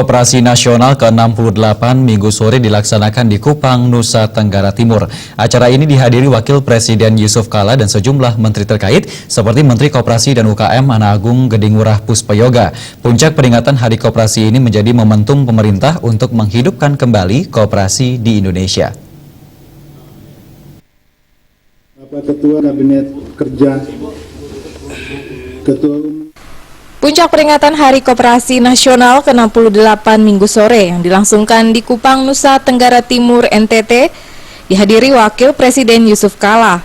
Koperasi Nasional ke-68 Minggu sore dilaksanakan di Kupang, Nusa Tenggara Timur. Acara ini dihadiri Wakil Presiden Yusuf Kala dan sejumlah menteri terkait seperti Menteri Koperasi dan UKM Ana Agung Gedengurah Puspayoga. Puncak peringatan Hari Koperasi ini menjadi momentum pemerintah untuk menghidupkan kembali koperasi di Indonesia. Bapak Ketua Kabinet Kerja, Ketua Puncak peringatan Hari Koperasi Nasional ke-68 Minggu sore yang dilangsungkan di Kupang, Nusa Tenggara Timur, NTT, dihadiri Wakil Presiden Yusuf Kala.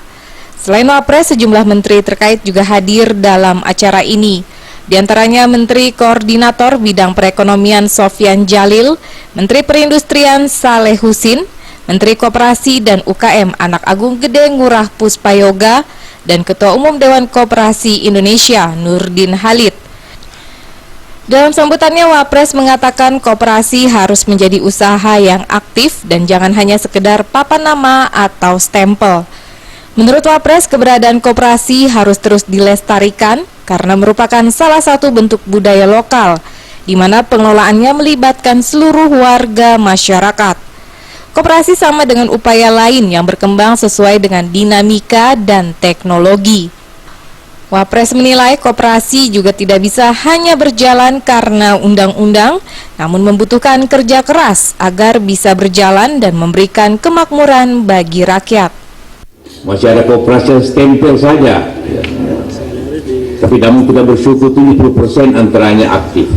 Selain Wapres, sejumlah menteri terkait juga hadir dalam acara ini. Di antaranya Menteri Koordinator Bidang Perekonomian Sofyan Jalil, Menteri Perindustrian Saleh Husin, Menteri Koperasi dan UKM Ana Agung Gedengurah Puspayoga, dan Ketua Umum Dewan Koperasi Indonesia Nurdin Halid. Dalam sambutannya, Wapres mengatakan koperasi harus menjadi usaha yang aktif dan jangan hanya sekedar papan nama atau stempel. Menurut Wapres, keberadaan koperasi harus terus dilestarikan karena merupakan salah satu bentuk budaya lokal, di mana pengelolaannya melibatkan seluruh warga masyarakat. Koperasi sama dengan upaya lain yang berkembang sesuai dengan dinamika dan teknologi. Wapres menilai koperasi juga tidak bisa hanya berjalan karena undang-undang, namun membutuhkan kerja keras agar bisa berjalan dan memberikan kemakmuran bagi rakyat. Masih ada koperasi yang stempel saja, tapi namun kita bersyukur 70% antaranya aktif.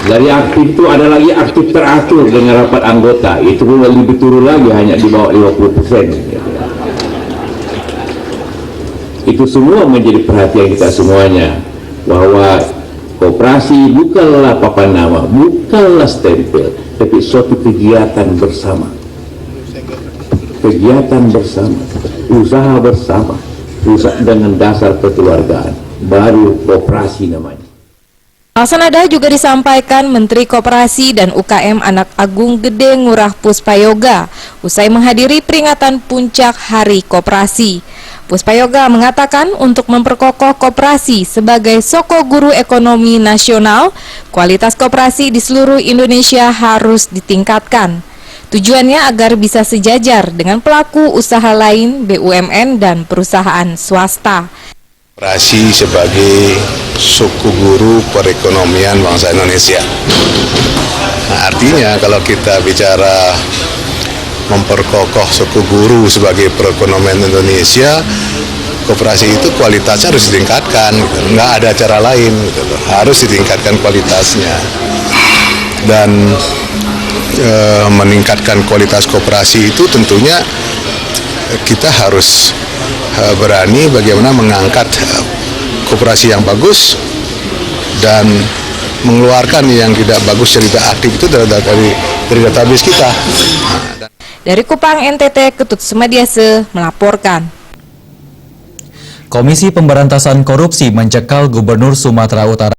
Dari aktif itu ada lagi aktif teratur dengan rapat anggota, itu pun lebih turun lagi hanya di bawah 50%. Itu semua menjadi perhatian kita semuanya, bahwa koperasi bukanlah papan nama, bukanlah stempel, tapi suatu kegiatan bersama. Kegiatan bersama, usaha bersama, usaha dengan dasar kekeluargaan, baru koperasi namanya. Hal senada juga disampaikan Menteri Koperasi dan UKM Ana Agung Gedengurah Puspayoga usai menghadiri peringatan puncak Hari Koperasi. Puspayoga mengatakan untuk memperkokoh koperasi sebagai soko guru ekonomi nasional, kualitas koperasi di seluruh Indonesia harus ditingkatkan. Tujuannya agar bisa sejajar dengan pelaku usaha lain, BUMN, dan perusahaan swasta. Koperasi sebagai suku guru perekonomian bangsa Indonesia. Nah, artinya kalau kita bicara memperkokoh suku guru sebagai perekonomian Indonesia, koperasi itu kualitasnya harus ditingkatkan, gitu. Nggak ada cara lain, gitu. Harus ditingkatkan kualitasnya. Dan meningkatkan kualitas koperasi itu tentunya kita harus berani bagaimana mengangkat koperasi yang bagus dan mengeluarkan yang tidak bagus, yang tidak aktif itu dari database kita. Dari Kupang, NTT, Ketut Sumadiase melaporkan. Komisi Pemberantasan Korupsi mencekal Gubernur Sumatera Utara